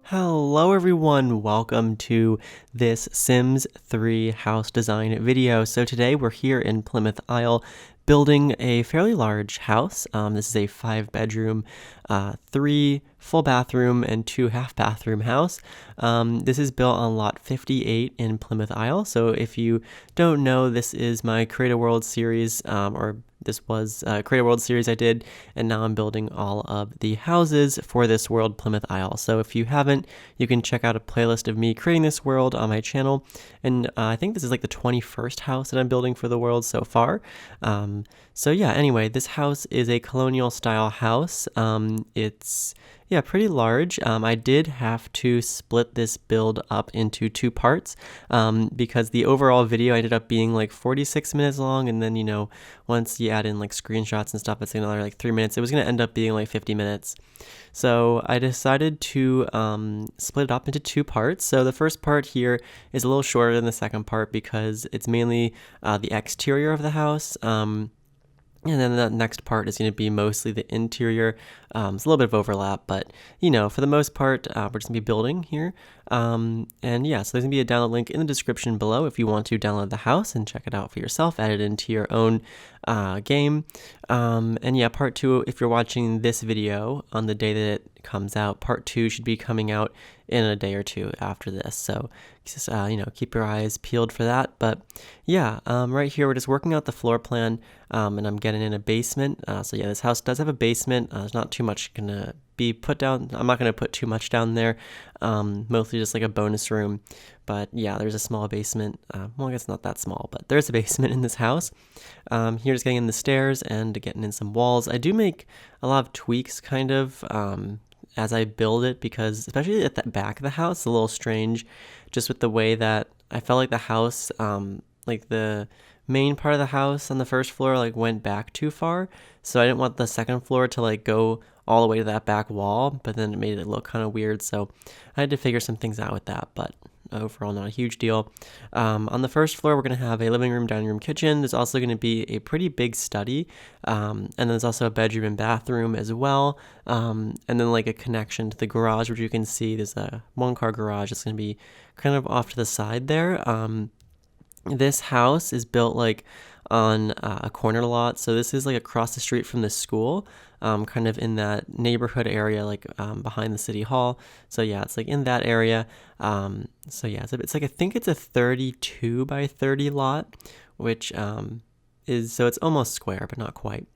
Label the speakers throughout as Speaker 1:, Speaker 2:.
Speaker 1: Hello everyone, welcome to this Sims 3 house design video. So today we're here in Plymouth Isle building a fairly large house. This is a 5-bedroom, 3 full bathroom and 2 half bathroom house. This is built on lot 58 in Plymouth Isle. So if you don't know, this is my Create a World series, this was a Create a World series I did, and now I'm building all of the houses for this world, Plymouth Isle. So if you haven't, you can check out a playlist of me creating this world on my channel. And I think this is like the 21st house that I'm building for the world so far. So yeah, anyway, this house is a colonial style house. It's pretty large. I did have to split this build up into 2 parts because the overall video ended up being like 46 minutes long, and then, you know, once you add in like screenshots and stuff, it's another like 3 minutes. It was going to end up being like 50 minutes. So I decided to split it up into 2 parts. So the first part here is a little shorter than the second part because it's mainly the exterior of the house. And then the next part is going to be mostly the interior. It's a little bit of overlap, but, you know, for the most part, we're just going to be building here. And yeah, so there's going to be a download link in the description below if you want to download the house and check it out for yourself, add it into your own game. And yeah, part 2, if you're watching this video on the day that it comes out, part 2 should be coming out in a day or 2 after this. So just, you know, keep your eyes peeled for that. But yeah, right here, we're just working out the floor plan, and I'm getting in a basement. So yeah, this house does have a basement. There's not too much gonna be put down. I'm not gonna put too much down there. Mostly just like a bonus room. But yeah, there's a small basement. Well, I guess not that small, but there's a basement in this house. Here, just getting in the stairs and getting in some walls. I do make a lot of tweaks, kind of, as I build it, because especially at the back of the house, it's a little strange, just with the way that I felt like the house, like the main part of the house on the first floor, like went back too far. So I didn't want the second floor to like go all the way to that back wall, but then it made it look kind of weird. So I had to figure some things out with that, but overall not a huge deal. On the first floor, we're going to have a living room, dining room, kitchen. There's also going to be a pretty big study, and then there's also a bedroom and bathroom as well, and then like a connection to the garage, which you can see there's a 1-car garage. It's going to be kind of off to the side there. This house is built like on a corner lot, so this is like across the street from the school, kind of in that neighborhood area, like behind the city hall. So yeah, it's like in that area. So yeah, it's like, I think it's a 32 by 30 lot, which so it's almost square, but not quite.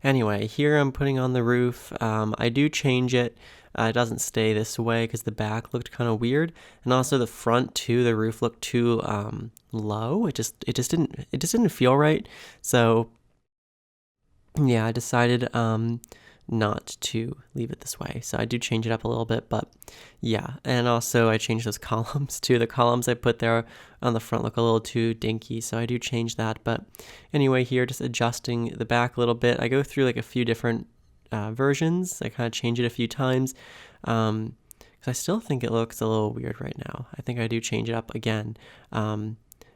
Speaker 1: Anyway, here I'm putting on the roof. I do change it. It doesn't stay this way because the back looked kind of weird, and also the front too. The roof looked too low. It just didn't feel right. So yeah, I decided not to leave it this way. So I do change it up a little bit, but yeah. And also I changed those columns too. The columns I put there on the front look a little too dinky, so I do change that. But anyway, here just adjusting the back a little bit. I go through like a few different versions. I kind of change it a few times because I still think it looks a little weird right now. I think I do change it up again.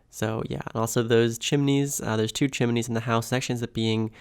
Speaker 1: So yeah, and also those chimneys, there's 2 chimneys in the house. It actually ends up being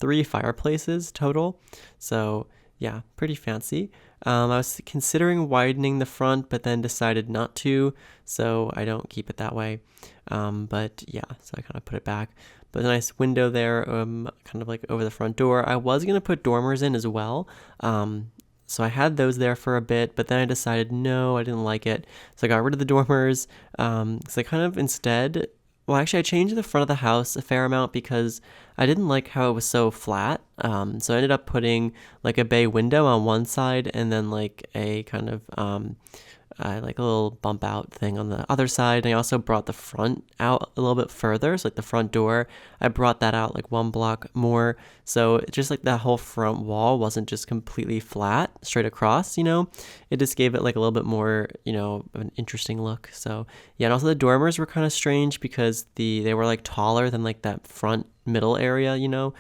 Speaker 1: 3 fireplaces total. So yeah, pretty fancy. I was considering widening the front, but then decided not to, so I don't keep it that way. But yeah, so I kind of put it back. But a nice window there, kind of like over the front door. I was going to put dormers in as well. So I had those there for a bit, but then I decided, no, I didn't like it. So I got rid of the dormers. So I kind of instead, well, actually I changed the front of the house a fair amount because I didn't like how it was so flat. So I ended up putting like a bay window on one side and then like a kind of, like a little bump out thing on the other side. And I also brought the front out a little bit further. So like the front door, I brought that out like 1 block more. So just like that whole front wall wasn't just completely flat straight across, you know, it just gave it like a little bit more, you know, an interesting look. So yeah, and also the dormers were kind of strange because they were like taller than like that front middle area, you know,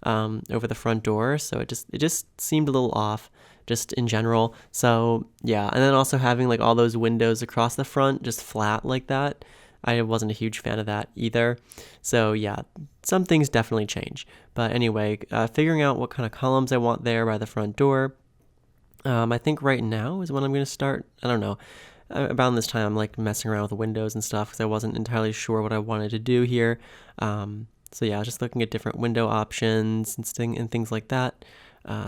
Speaker 1: over the front door. So it just seemed a little off, just in general. So yeah, and then also having like all those windows across the front just flat like that, I wasn't a huge fan of that either. So yeah, some things definitely change. But anyway, figuring out what kind of columns I want there by the front door. I think right now is when I'm going to start. I don't know. Around this time, I'm like messing around with the windows and stuff because I wasn't entirely sure what I wanted to do here. So yeah, I was just looking at different window options and things like that.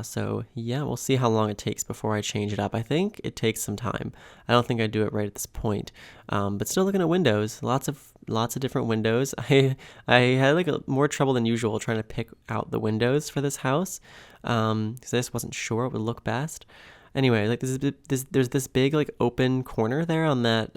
Speaker 1: So yeah, we'll see how long it takes before I change it up. I think it takes some time. I don't think I'd do it right at this point. But still looking at windows, lots of different windows. I had like more trouble than usual trying to pick out the windows for this house because I just wasn't sure what would look best. Anyway, like there's this big like open corner there on that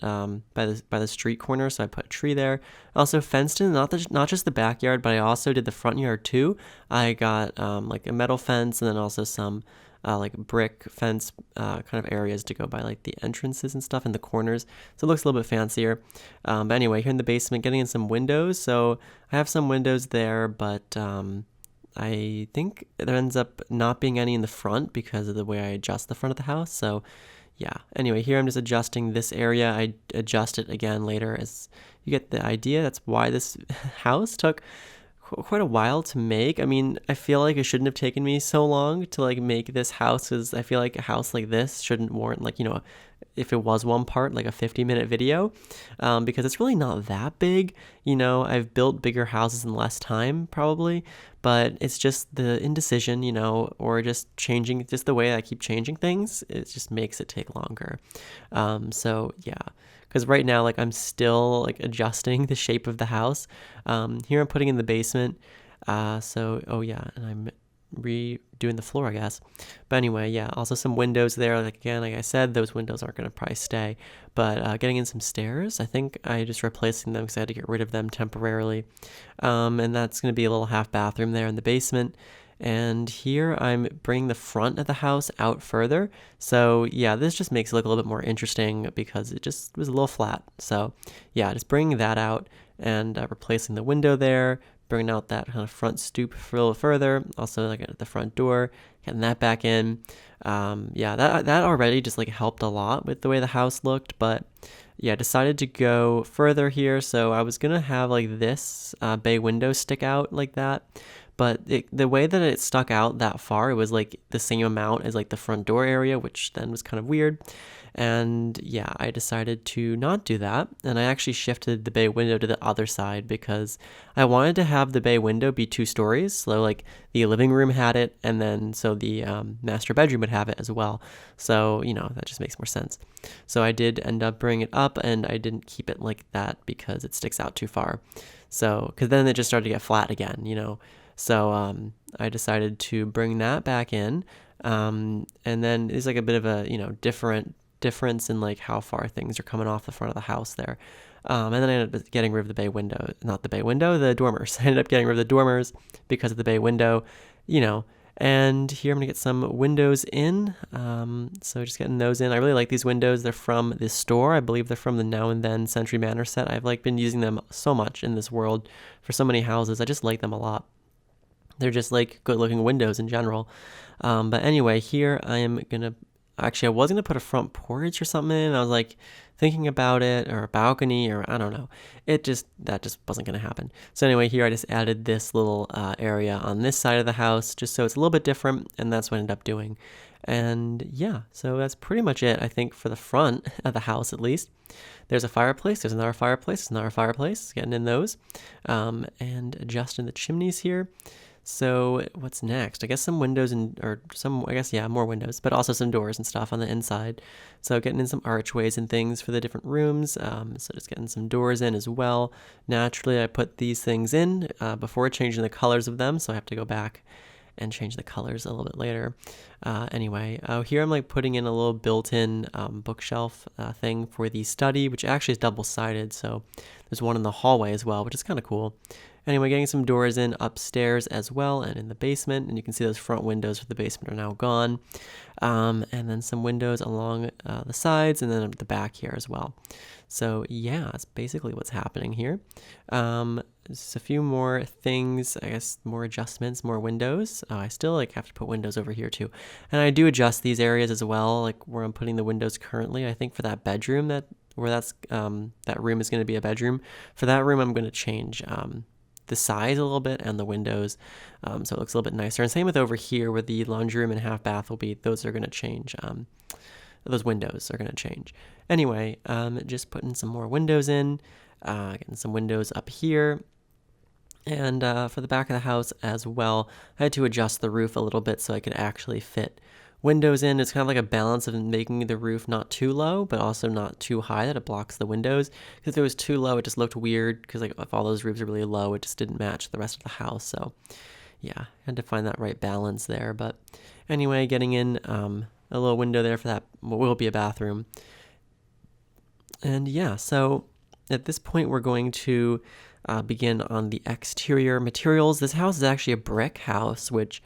Speaker 1: by the street corner, so I put a tree there. Also fenced in not just the backyard, but I also did the front yard too. I got like a metal fence and then also some like brick fence kind of areas to go by like the entrances and stuff in the corners, so it looks a little bit fancier. But anyway, here in the basement, getting in some windows. So I have some windows there, but I think there ends up not being any in the front because of the way I adjust the front of the house. So yeah, anyway, here I'm just adjusting this area. I adjust it again later as you get the idea. That's why this house took quite a while to make. I mean, I feel like it shouldn't have taken me so long to like make this house, because I feel like a house like this shouldn't warrant like, if it was one part, like a 50-minute video, because it's really not that big. I've built bigger houses in less time probably, but it's just the indecision, or just the way I keep changing things. It just makes it take longer. So yeah, because right now, like, I'm still like adjusting the shape of the house. Here I'm putting in the basement. Oh yeah, and I'm redoing the floor, I guess. But anyway, yeah, also some windows there. Like I said, those windows aren't going to probably stay. But getting in some stairs, I think I just replacing them because I had to get rid of them temporarily. And that's going to be a little half bathroom there in the basement. And here I'm bringing the front of the house out further. So yeah, this just makes it look a little bit more interesting because it just was a little flat. So yeah, just bringing that out and replacing the window there, bringing out that kind of front stoop a little further. Also like at the front door, getting that back in. Yeah, that already just like helped a lot with the way the house looked. But yeah, decided to go further here. So I was gonna have like this bay window stick out like that. But the way that it stuck out that far, it was like the same amount as like the front door area, which then was kind of weird. And yeah, I decided to not do that. And I actually shifted the bay window to the other side because I wanted to have the bay window be 2 stories. So like the living room had it, and then so the master bedroom would have it as well. So, that just makes more sense. So I did end up bringing it up, and I didn't keep it like that because it sticks out too far. So, because then it just started to get flat again. So I decided to bring that back in, and then there's like a bit of a difference in like how far things are coming off the front of the house there. And then I ended up getting rid of the bay window, not the bay window, the dormers. I ended up getting rid of the dormers because of the bay window, And here I'm gonna get some windows in. So just getting those in. I really like these windows. They're from this store. I believe they're from the Now and Then Century Manor set. I've like been using them so much in this world for so many houses. I just like them a lot. They're just like good looking windows in general. But anyway, here I am gonna, actually I was gonna put a front porch or something in. I was like thinking about it, or a balcony, or I don't know. That just wasn't gonna happen. So anyway, here I just added this little area on this side of the house just so it's a little bit different, and that's what I ended up doing. And yeah, so that's pretty much it, I think, for the front of the house at least. There's a fireplace, there's another fireplace, getting in those, and adjusting the chimneys here. So what's next? I guess some windows more windows, but also some doors and stuff on the inside. So getting in some archways and things for the different rooms. So just getting some doors in as well. Naturally, I put these things in before changing the colors of them, so I have to go back and change the colors a little bit later. Anyway, here I'm like putting in a little built-in bookshelf thing for the study, which actually is double-sided. So there's one in the hallway as well, which is kind of cool. Anyway, getting some doors in upstairs as well and in the basement. And you can see those front windows for the basement are now gone. And then some windows along the sides and then at the back here as well. So yeah, that's basically what's happening here. Just a few more things, I guess, more adjustments, more windows. I still like have to put windows over here too. And I do adjust these areas as well, like where I'm putting the windows currently. I think for that bedroom, that where that room is going to be a bedroom. For that room, I'm going to change the size a little bit and the windows, so it looks a little bit nicer. And same with over here where the laundry room and half bath will be. Those are going to change. Those windows are going to change. Anyway, just putting some more windows in, getting some windows up here. And for the back of the house as well, I had to adjust the roof a little bit so I could actually fit windows in. It's kind of like a balance of making the roof not too low, but also not too high that it blocks the windows. Because if it was too low, it just looked weird, because like if all those roofs are really low, it just didn't match the rest of the house. So yeah, I had to find that right balance there. But anyway, getting in a little window there for that what will be a bathroom. And yeah, so at this point, we're going to begin on the exterior materials. This house is actually a brick house, which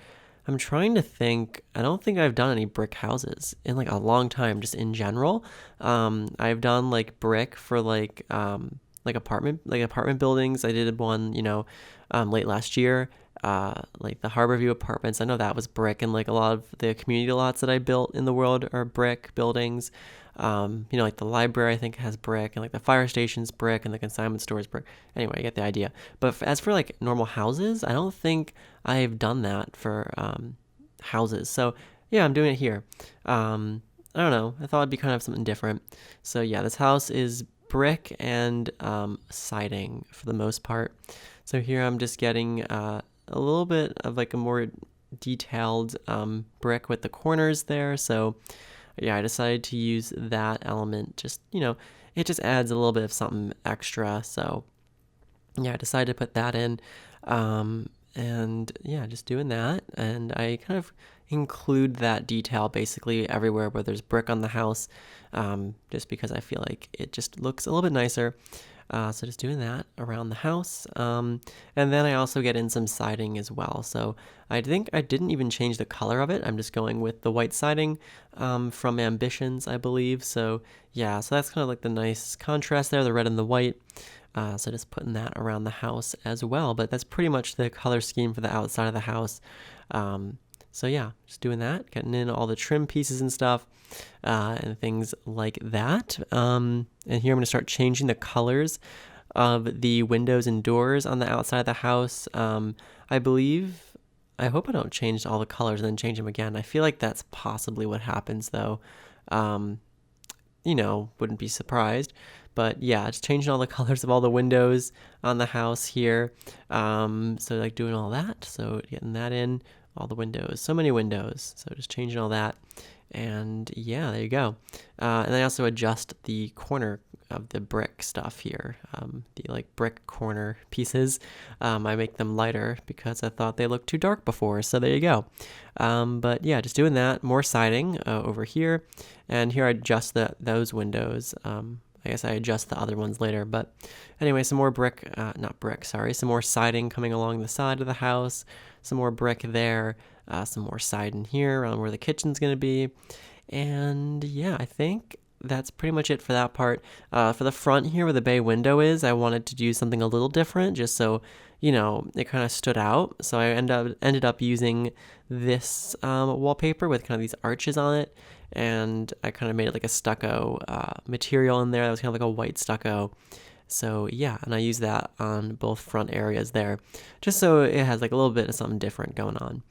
Speaker 1: I'm trying to think. I don't think I've done any brick houses in like a long time, just in general. I've done like brick for like apartment buildings. I did one, late last year. Like the Harborview Apartments. I know that was brick, and like a lot of the community lots that I built in the world are brick buildings. Like the library I think has brick, and like the fire station's brick, and the consignment store's brick. Anyway, you get the idea. But as for like normal houses, I don't think I've done that for houses. So yeah, I'm doing it here. I don't know. I thought it'd be kind of something different. So yeah, this house is brick and siding for the most part. So here I'm just getting a little bit of like a more detailed brick with the corners there. So yeah, I decided to use that element. Just, it just adds a little bit of something extra. So yeah, I decided to put that in. And yeah, just doing that. And I kind of include that detail basically everywhere where there's brick on the house, just because I feel like it just looks a little bit nicer. So just doing that around the house. And then I also get in some siding as well. So I think I didn't even change the color of it. I'm just going with the white siding from Ambitions, I believe. So yeah, so that's kind of like the nice contrast there, the red and the white. So just putting that around the house as well. But that's pretty much the color scheme for the outside of the house. So yeah, just doing that, getting in all the trim pieces and stuff, and things like that. And here I'm going to start changing the colors of the windows and doors on the outside of the house. I hope I don't change all the colors and then change them again. I feel like that's possibly what happens though. Wouldn't be surprised. But yeah, just changing all the colors of all the windows on the house here. So like doing all that. So getting that in. All the windows, so many windows. So just changing all that. And yeah, there you go. And I also adjust the corner of the brick stuff here. The like brick corner pieces. I make them lighter because I thought they looked too dark before. So there you go. But yeah, just doing that. More siding over here. And here I adjust those windows. I guess I adjust the other ones later. But anyway, some more some more siding coming along the side of the house. Some more brick there, some more siding here around where the kitchen's going to be. And yeah, I think that's pretty much it for that part. For the front here where the bay window is, I wanted to do something a little different just so, it kind of stood out. So I ended up using this wallpaper with kind of these arches on it. And I kind of made it like a stucco material in there. That was kind of like a white stucco. So yeah, and I use that on both front areas there, just so it has like a little bit of something different going on.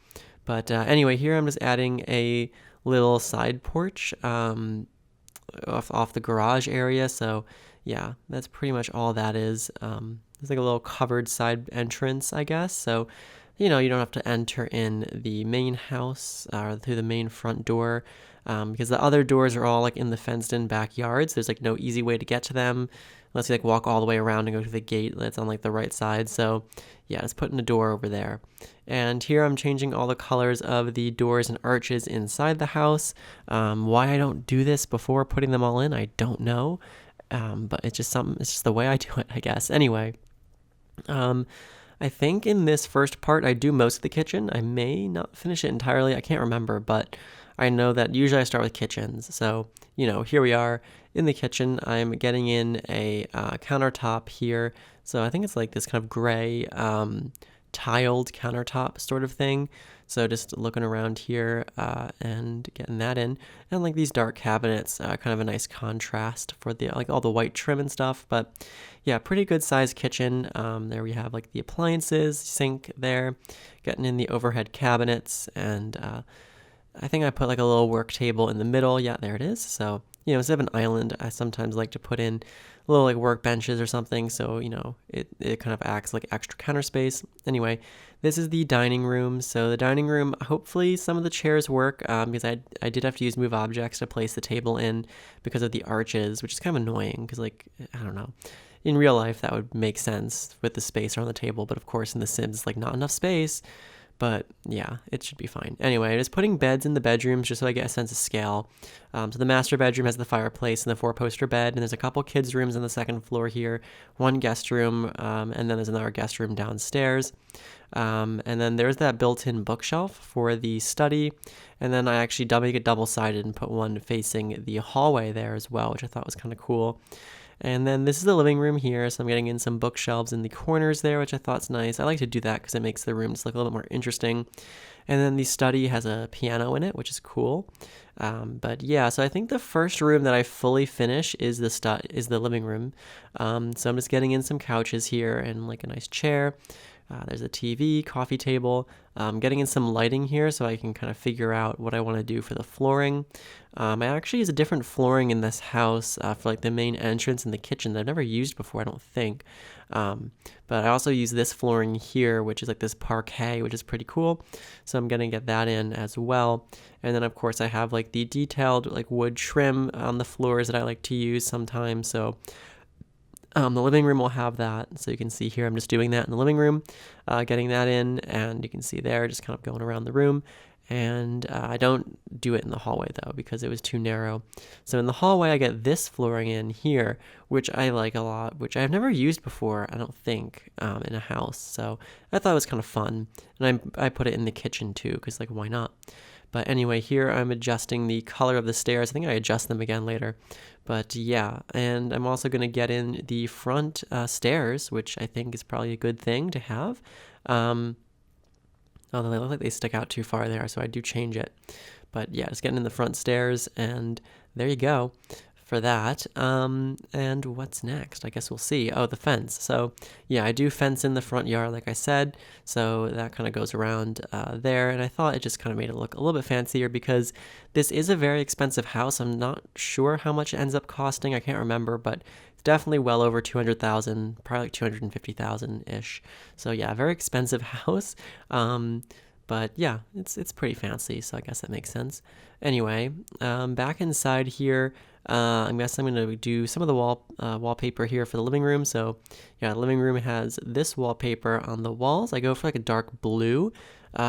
Speaker 1: But anyway, here I'm just adding a little side porch off the garage area. So yeah, that's pretty much all that is. It's like a little covered side entrance, I guess. So you don't have to enter in the main house or through the main front door. Because the other doors are all like in the fenced-in backyards. There's like no easy way to get to them unless you like walk all the way around and go to the gate that's on like the right side. So yeah, just putting a door over there. And here I'm changing all the colors of the doors and arches inside the house. Why I don't do this before putting them all in, I don't know. But it's just the way I do it, I guess. Anyway, I think in this first part I do most of the kitchen. I may not finish it entirely. I can't remember, but I know that usually I start with kitchens. So, here we are in the kitchen. I'm getting in a countertop here. So I think it's like this kind of gray tiled countertop sort of thing. So just looking around here and getting that in, and like these dark cabinets, kind of a nice contrast for the like all the white trim and stuff. But yeah, pretty good sized kitchen. There we have like the appliances, sink there, getting in the overhead cabinets, and I think I put like a little work table in the middle. Yeah, there it is. So instead of an island, I sometimes like to put in little like work benches or something, so it kind of acts like extra counter space. Anyway, this is the dining room. So the dining room, hopefully some of the chairs work, because I did have to use move objects to place the table in because of the arches, which is kind of annoying because, like, I don't know, in real life that would make sense with the space around the table, but of course in the Sims it's like not enough space. But yeah, it should be fine. Anyway, just putting beds in the bedrooms just so I get a sense of scale. So the master bedroom has the fireplace and the 4-poster bed, and there's a couple kids' rooms on the second floor here, one guest room, and then there's another guest room downstairs. And then there's that built-in bookshelf for the study, and then I actually make it double-sided and put one facing the hallway there as well, which I thought was kind of cool. And then this is the living room here, so I'm getting in some bookshelves in the corners there, which I thought's nice. I like to do that because it makes the room just look a little bit more interesting. And then the study has a piano in it, which is cool. But yeah, so I think the first room that I fully finish is the living room. So I'm just getting in some couches here and like a nice chair. There's a TV, coffee table. Getting in some lighting here so I can kind of figure out what I want to do for the flooring. I actually use a different flooring in this house for like the main entrance and the kitchen that I've never used before, I don't think. But I also use this flooring here, which is like this parquet, which is pretty cool. So I'm going to get that in as well. And then of course I have like the detailed like wood trim on the floors that I like to use sometimes. So the living room will have that, so you can see here I'm just doing that in the living room, getting that in, and you can see there just kind of going around the room. And I don't do it in the hallway though because it was too narrow. So in the hallway I get this flooring in here, which I like a lot, which I've never used before, I don't think, in a house. So I thought it was kind of fun, and I put it in the kitchen too because, like, why not? But anyway, here I'm adjusting the color of the stairs. I think I adjust them again later. But yeah, and I'm also going to get in the front stairs, which I think is probably a good thing to have. Although they look like they stick out too far there, so I do change it. But yeah, just getting in the front stairs, and there you go for that. And what's next? I guess we'll see. Oh, the fence. So yeah, I do fence in the front yard, like I said. So that kind of goes around there. And I thought it just kind of made it look a little bit fancier because this is a very expensive house. I'm not sure how much it ends up costing. I can't remember, but it's definitely well over 200,000, probably like 250,000-ish. So yeah, very expensive house. But yeah, it's pretty fancy, so I guess that makes sense. Anyway, back inside here, I guess I'm going to do some of the wallpaper here for the living room. So yeah, the living room has this wallpaper on the walls. I go for like a dark blue,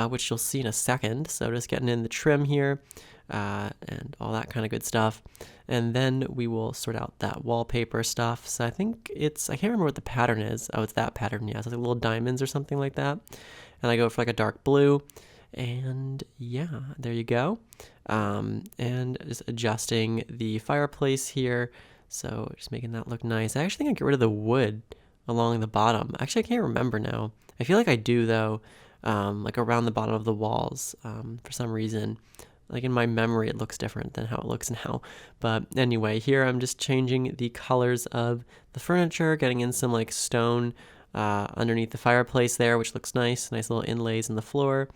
Speaker 1: which you'll see in a second. So just getting in the trim here and all that kind of good stuff. And then we will sort out that wallpaper stuff. So I think I can't remember what the pattern is. Oh, it's that pattern, yeah. So it's like little diamonds or something like that. And I go for like a dark blue. And yeah, there you go. And just adjusting the fireplace here. So just making that look nice. I actually think I get rid of the wood along the bottom. Actually, I can't remember now. I feel like I do though, like around the bottom of the walls, for some reason. Like in my memory, it looks different than how it looks now. But anyway, here I'm just changing the colors of the furniture, getting in some like stone underneath the fireplace there, which looks nice. Nice little inlays in the floor.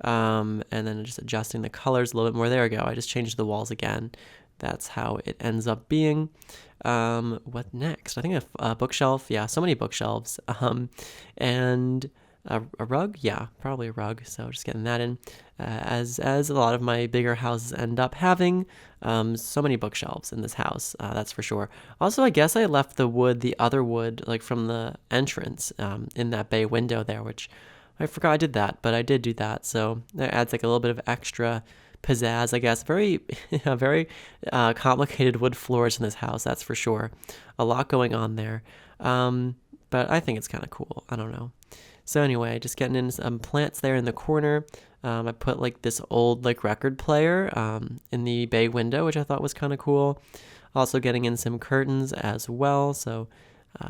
Speaker 1: And then just adjusting the colors a little bit more. There we go. I just changed the walls again. That's how it ends up being. What next? I think a bookshelf. Yeah, so many bookshelves. And a rug. Yeah, probably a rug. So just getting that in. As a lot of my bigger houses end up having, so many bookshelves in this house. That's for sure. Also, I guess I left the other wood, like from the entrance, in that bay window there, which I forgot I did that, but I did do that. So that adds like a little bit of extra pizzazz, I guess. Very, very complicated wood floors in this house, that's for sure. A lot going on there. But I think it's kind of cool. I don't know. So anyway, just getting in some plants there in the corner. I put like this old like record player in the bay window, which I thought was kind of cool. Also getting in some curtains as well. So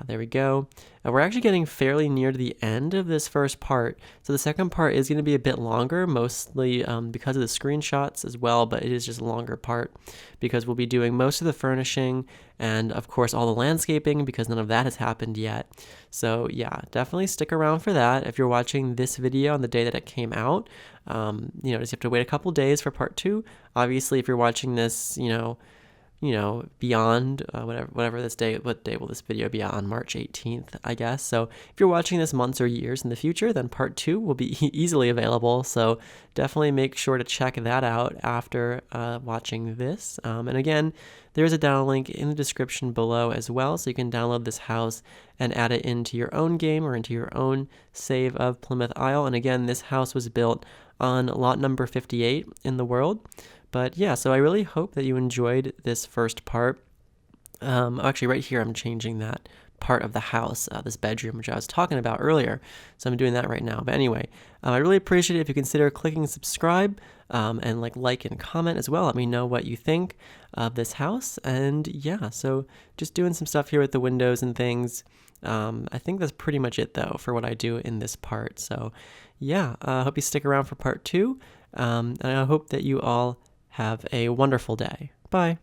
Speaker 1: There we go. We're actually getting fairly near to the end of this first part. So the second part is going to be a bit longer, mostly because of the screenshots as well, but it is just a longer part because we'll be doing most of the furnishing and of course all the landscaping because none of that has happened yet. So yeah, definitely stick around for that. If you're watching this video on the day that it came out, just have to wait a couple days for part 2. Obviously, if you're watching this, beyond whatever this day, what day will this video be on? March 18th, I guess. So if you're watching this months or years in the future, then part 2 will be easily available. So definitely make sure to check that out after watching this. And again, there's a download link in the description below as well, so you can download this house and add it into your own game or into your own save of Plymouth Isle. And again, this house was built on lot number 58 in the world. But yeah, so I really hope that you enjoyed this first part. Actually, right here, I'm changing that part of the house, this bedroom, which I was talking about earlier. So I'm doing that right now. But anyway, I really appreciate it if you consider clicking subscribe and like and comment as well. Let me know what you think of this house. And yeah, so just doing some stuff here with the windows and things. I think that's pretty much it though for what I do in this part. So yeah, I hope you stick around for part 2. And I hope that you all have a wonderful day. Bye.